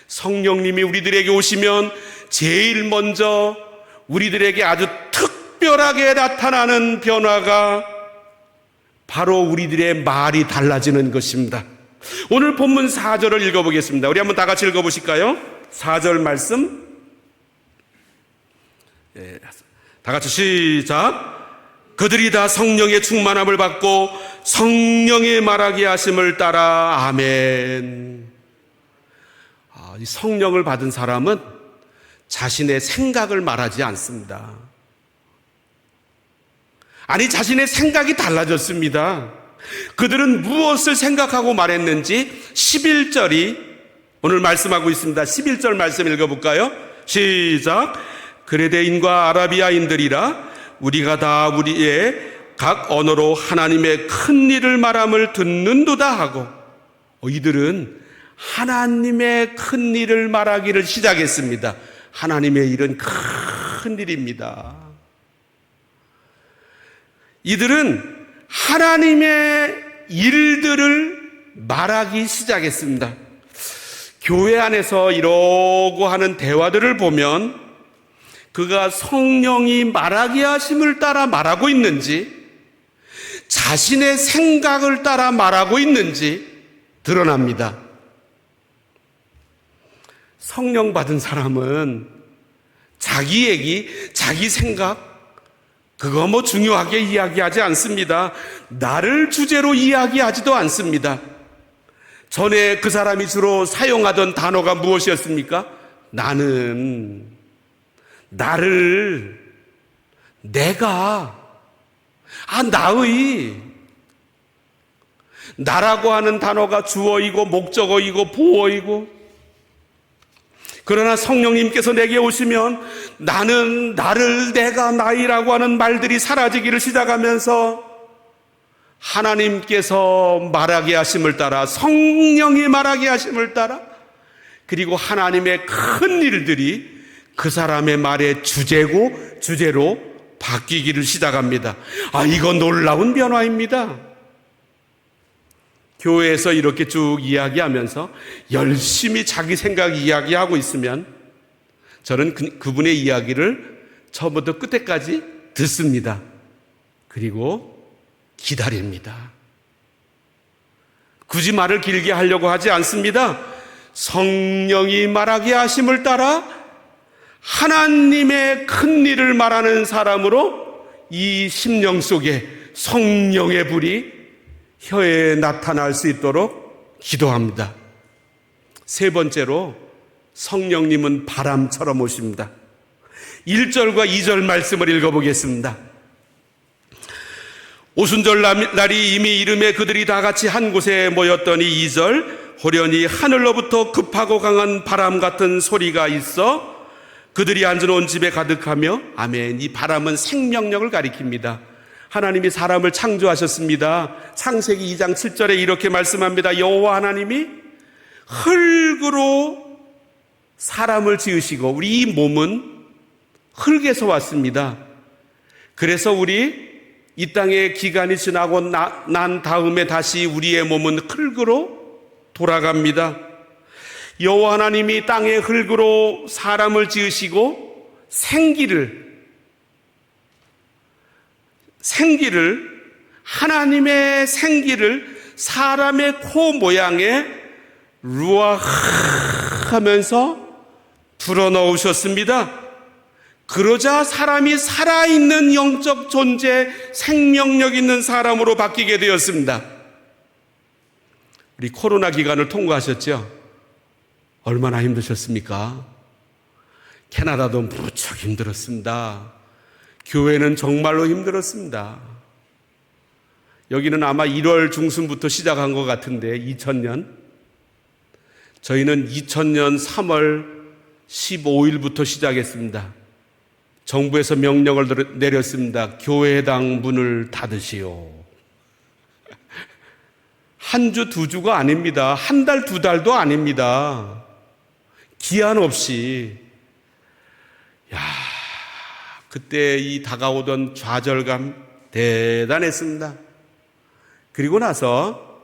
성령님이 우리들에게 오시면 제일 먼저 우리들에게 아주 특별하게 나타나는 변화가 바로 우리들의 말이 달라지는 것입니다. 오늘 본문 4절을 읽어보겠습니다. 우리 한번 다 같이 읽어보실까요? 4절 말씀. 다 같이 시작. 그들이 다 성령의 충만함을 받고 성령의 말하게 하심을 따라 아멘. 이 성령을 받은 사람은 자신의 생각을 말하지 않습니다. 아니, 자신의 생각이 달라졌습니다. 그들은 무엇을 생각하고 말했는지 11절이 오늘 말씀하고 있습니다. 11절 말씀 읽어볼까요? 시작. 그레데인과 아라비아인들이라 우리가 다 우리의 각 언어로 하나님의 큰 일을 말함을 듣는도다 하고, 이들은 하나님의 큰 일을 말하기를 시작했습니다. 하나님의 일은 큰 일입니다. 이들은 하나님의 일들을 말하기 시작했습니다. 교회 안에서 이러고 하는 대화들을 보면 그가 성령이 말하게 하심을 따라 말하고 있는지 자신의 생각을 따라 말하고 있는지 드러납니다. 성령 받은 사람은 자기 얘기, 자기 생각, 그거 뭐 중요하게 이야기하지 않습니다. 나를 주제로 이야기하지도 않습니다. 전에 그 사람이 주로 사용하던 단어가 무엇이었습니까? 나는, 나를, 내가, 나의. 나라고 하는 단어가 주어이고 목적어이고 보어이고, 그러나 성령님께서 내게 오시면 나는, 나를, 내가, 나이라고 하는 말들이 사라지기를 시작하면서 하나님께서 말하게 하심을 따라, 성령이 말하게 하심을 따라, 그리고 하나님의 큰 일들이 그 사람의 말의 주제로 바뀌기를 시작합니다. 이건 놀라운 변화입니다. 교회에서 이렇게 쭉 이야기하면서 열심히 자기 생각 이야기하고 있으면 저는 그분의 이야기를 처음부터 끝에까지 듣습니다. 그리고 기다립니다. 굳이 말을 길게 하려고 하지 않습니다. 성령이 말하게 하심을 따라 하나님의 큰 일을 말하는 사람으로 이 심령 속에 성령의 불이 혀에 나타날 수 있도록 기도합니다. 세 번째로 성령님은 바람처럼 오십니다. 1절과 2절 말씀을 읽어보겠습니다. 오순절 날이 이미 이름에 그들이 다 같이 한 곳에 모였더니 2절 호련히 하늘로부터 급하고 강한 바람 같은 소리가 있어 그들이 앉은 온 집에 가득하며 아멘. 이 바람은 생명력을 가리킵니다. 하나님이 사람을 창조하셨습니다. 창세기 2장 7절에 이렇게 말씀합니다. 여호와 하나님이 흙으로 사람을 지으시고 우리 이 몸은 흙에서 왔습니다. 그래서 우리 이 땅의 기간이 지나고 난 다음에 다시 우리의 몸은 흙으로 돌아갑니다. 여호와 하나님이 땅의 흙으로 사람을 지으시고 생기를 하나님의 생기를 사람의 코 모양에 루아흐 하면서 불어넣으셨습니다. 그러자 사람이 살아있는 영적 존재, 생명력 있는 사람으로 바뀌게 되었습니다. 우리 코로나 기간을 통과하셨죠? 얼마나 힘드셨습니까? 캐나다도 무척 힘들었습니다. 교회는 정말로 힘들었습니다. 여기는 아마 1월 중순부터 시작한 것 같은데 2000년 저희는 2000년 3월 15일부터 시작했습니다. 정부에서 명령을 내렸습니다. 교회당 문을 닫으시오. 한 주, 두 주가 아닙니다. 한 달, 두 달도 아닙니다. 기한 없이. 그때 이 다가오던 좌절감 대단했습니다. 그리고 나서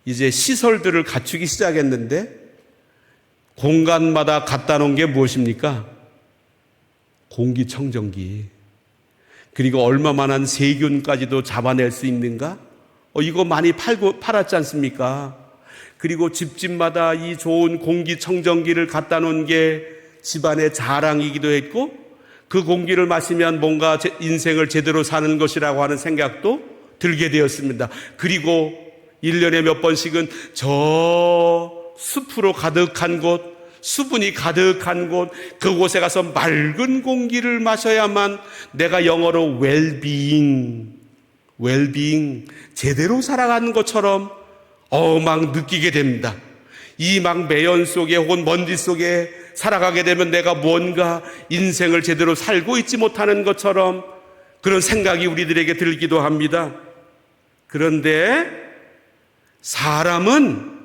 이제 시설들을 갖추기 시작했는데 공간마다 갖다 놓은 게 무엇입니까? 공기청정기. 그리고 얼마만한 세균까지도 잡아낼 수 있는가? 이거 많이 팔았지 않습니까? 그리고 집집마다 이 좋은 공기청정기를 갖다 놓은 게 집안의 자랑이기도 했고, 그 공기를 마시면 뭔가 인생을 제대로 사는 것이라고 하는 생각도 들게 되었습니다. 그리고 1년에 몇 번씩은 저 숲으로 가득한 곳, 수분이 가득한 곳, 그곳에 가서 맑은 공기를 마셔야만 내가 영어로 웰비잉, 제대로 살아가는 것처럼 막 느끼게 됩니다. 이 막 매연 속에 혹은 먼지 속에 살아가게 되면 내가 뭔가 인생을 제대로 살고 있지 못하는 것처럼 그런 생각이 우리들에게 들기도 합니다. 그런데 사람은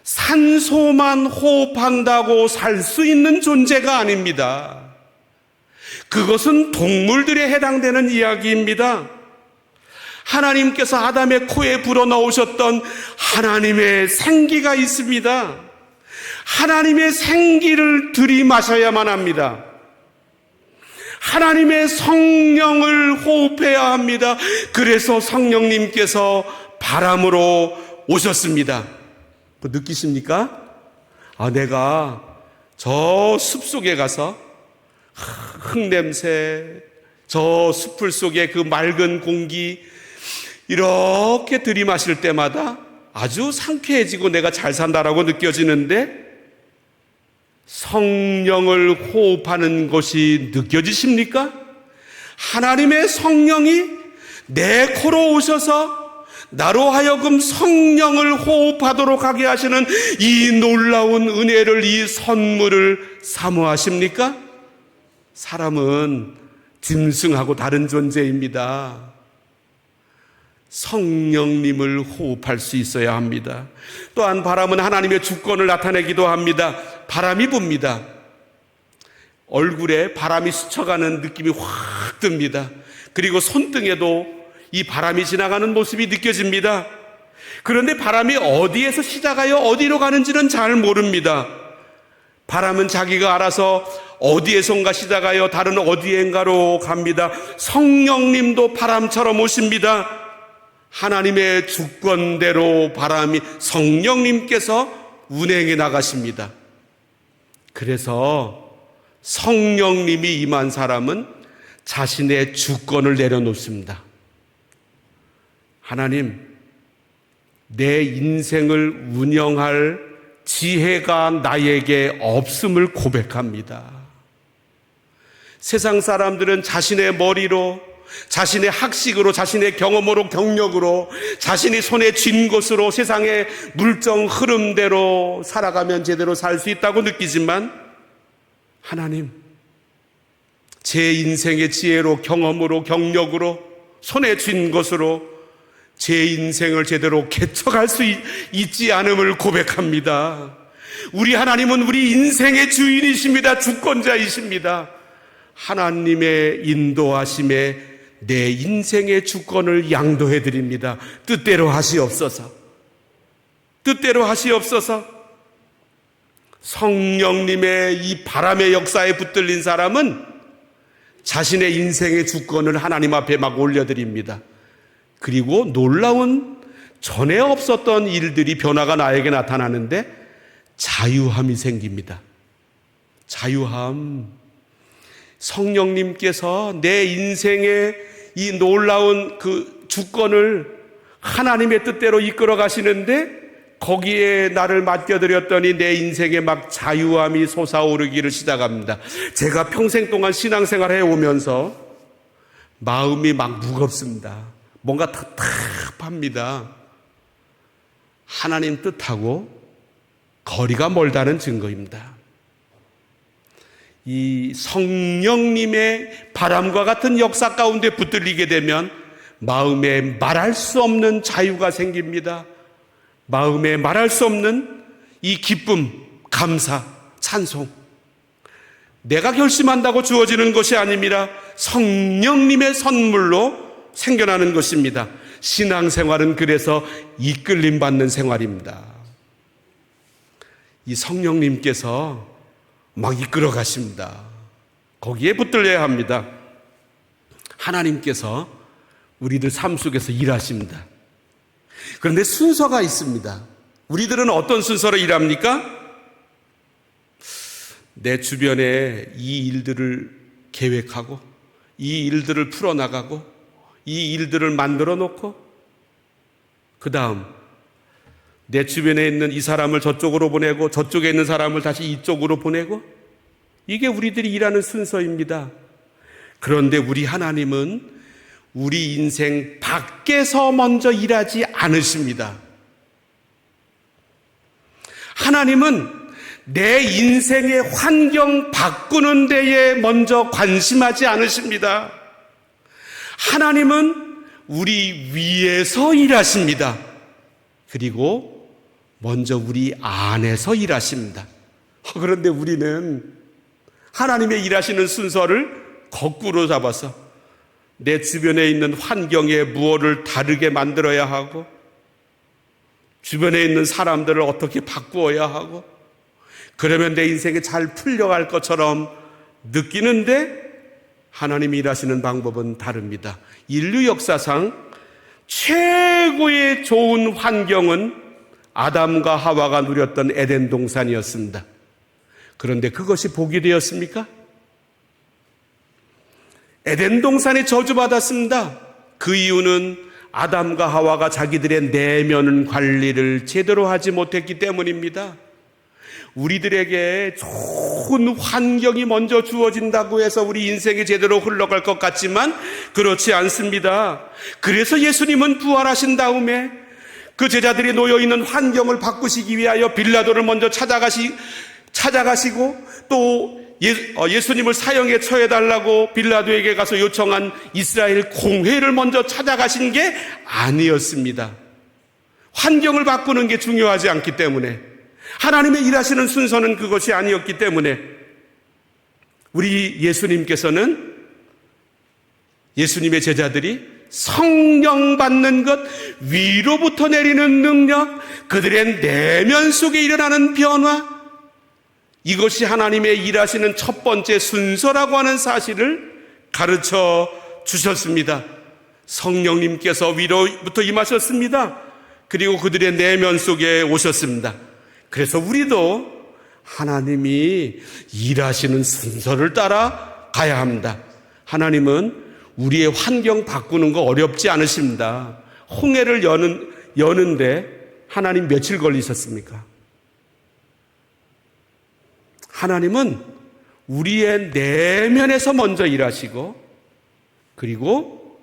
산소만 호흡한다고 살 수 있는 존재가 아닙니다. 그것은 동물들에 해당되는 이야기입니다. 하나님께서 아담의 코에 불어넣으셨던 하나님의 생기가 있습니다. 하나님의 생기를 들이마셔야만 합니다. 하나님의 성령을 호흡해야 합니다. 그래서 성령님께서 바람으로 오셨습니다. 느끼십니까? 내가 저 숲속에 가서 흙냄새, 저 숲풀 속에 그 맑은 공기 이렇게 들이마실 때마다 아주 상쾌해지고 내가 잘 산다라고 느껴지는데, 성령을 호흡하는 것이 느껴지십니까? 하나님의 성령이 내 코로 오셔서 나로 하여금 성령을 호흡하도록 하게 하시는 이 놀라운 은혜를, 이 선물을 사모하십니까? 사람은 짐승하고 다른 존재입니다. 성령님을 호흡할 수 있어야 합니다. 또한 바람은 하나님의 주권을 나타내기도 합니다. 바람이 붑니다. 얼굴에 바람이 스쳐가는 느낌이 확 듭니다. 그리고 손등에도 이 바람이 지나가는 모습이 느껴집니다. 그런데 바람이 어디에서 시작하여 어디로 가는지는 잘 모릅니다. 바람은 자기가 알아서 어디에선가 시작하여 다른 어디엔가로 갑니다. 성령님도 바람처럼 오십니다. 하나님의 주권대로 바람이, 성령님께서 운행해 나가십니다. 그래서 성령님이 임한 사람은 자신의 주권을 내려놓습니다. 하나님, 내 인생을 운영할 지혜가 나에게 없음을 고백합니다. 세상 사람들은 자신의 머리로, 자신의 학식으로, 자신의 경험으로, 경력으로, 자신이 손에 쥔 것으로 세상의 물정 흐름대로 살아가면 제대로 살 수 있다고 느끼지만, 하나님, 제 인생의 지혜로, 경험으로, 경력으로, 손에 쥔 것으로 제 인생을 제대로 개척할 수 있지 않음을 고백합니다. 우리 하나님은 우리 인생의 주인이십니다. 주권자이십니다. 하나님의 인도하심에 내 인생의 주권을 양도해 드립니다. 뜻대로 하시옵소서. 뜻대로 하시옵소서. 성령님의 이 바람의 역사에 붙들린 사람은 자신의 인생의 주권을 하나님 앞에 막 올려드립니다. 그리고 놀라운, 전에 없었던 일들이, 변화가 나에게 나타나는데 자유함이 생깁니다. 자유함. 성령님께서 내 인생의 이 놀라운 그 주권을 하나님의 뜻대로 이끌어 가시는데, 거기에 나를 맡겨드렸더니 내 인생에 막 자유함이 솟아오르기를 시작합니다. 제가 평생 동안 신앙생활을 해오면서 마음이 막 무겁습니다. 뭔가 답답합니다. 하나님 뜻하고 거리가 멀다는 증거입니다. 이 성령님의 바람과 같은 역사 가운데 붙들리게 되면 마음에 말할 수 없는 자유가 생깁니다. 마음에 말할 수 없는 이 기쁨, 감사, 찬송. 내가 결심한다고 주어지는 것이 아닙니다. 성령님의 선물로 생겨나는 것입니다. 신앙생활은 그래서 이끌림 받는 생활입니다. 이 성령님께서 막 이끌어 가십니다. 거기에 붙들려야 합니다. 하나님께서 우리들 삶 속에서 일하십니다. 그런데 순서가 있습니다. 우리들은 어떤 순서로 일합니까? 내 주변에 이 일들을 계획하고, 이 일들을 풀어나가고, 이 일들을 만들어 놓고, 그 다음 내 주변에 있는 이 사람을 저쪽으로 보내고, 저쪽에 있는 사람을 다시 이쪽으로 보내고, 이게 우리들이 일하는 순서입니다. 그런데 우리 하나님은 우리 인생 밖에서 먼저 일하지 않으십니다. 하나님은 내 인생의 환경 바꾸는 데에 먼저 관심하지 않으십니다. 하나님은 우리 위에서 일하십니다. 그리고 먼저 우리 안에서 일하십니다. 그런데 우리는 하나님의 일하시는 순서를 거꾸로 잡아서 내 주변에 있는 환경에 무엇을 다르게 만들어야 하고, 주변에 있는 사람들을 어떻게 바꾸어야 하고, 그러면 내 인생이 잘 풀려갈 것처럼 느끼는데 하나님이 일하시는 방법은 다릅니다. 인류 역사상 최고의 좋은 환경은 아담과 하와가 누렸던 에덴 동산이었습니다. 그런데 그것이 복이 되었습니까? 에덴 동산이 저주받았습니다. 그 이유는 아담과 하와가 자기들의 내면 관리를 제대로 하지 못했기 때문입니다. 우리들에게 좋은 환경이 먼저 주어진다고 해서 우리 인생이 제대로 흘러갈 것 같지만 그렇지 않습니다. 그래서 예수님은 부활하신 다음에 그 제자들이 놓여있는 환경을 바꾸시기 위하여 빌라도를 먼저 찾아가시고 또 예수님을 사형에 처해달라고 빌라도에게 가서 요청한 이스라엘 공회를 먼저 찾아가신 게 아니었습니다. 환경을 바꾸는 게 중요하지 않기 때문에, 하나님의 일하시는 순서는 그것이 아니었기 때문에 우리 예수님께서는, 예수님의 제자들이 성령 받는 것, 위로부터 내리는 능력, 그들의 내면 속에 일어나는 변화, 이것이 하나님의 일하시는 첫 번째 순서라고 하는 사실을 가르쳐 주셨습니다. 성령님께서 위로부터 임하셨습니다. 그리고 그들의 내면 속에 오셨습니다. 그래서 우리도 하나님이 일하시는 순서를 따라 가야 합니다. 하나님은 우리의 환경 바꾸는 거 어렵지 않으십니다. 홍해를 여는데 하나님 며칠 걸리셨습니까? 하나님은 우리의 내면에서 먼저 일하시고, 그리고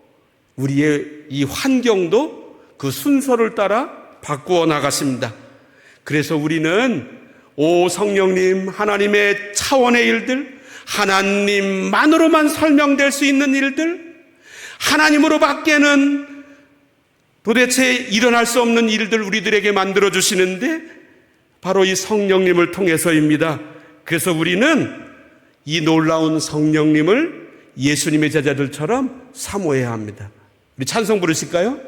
우리의 이 환경도 그 순서를 따라 바꾸어 나가십니다. 그래서 우리는 오 성령님, 하나님의 차원의 일들, 하나님만으로만 설명될 수 있는 일들, 하나님으로 밖에는 도대체 일어날 수 없는 일들 우리들에게 만들어 주시는데 바로 이 성령님을 통해서입니다. 그래서 우리는 이 놀라운 성령님을 예수님의 제자들처럼 사모해야 합니다. 우리 찬송 부르실까요?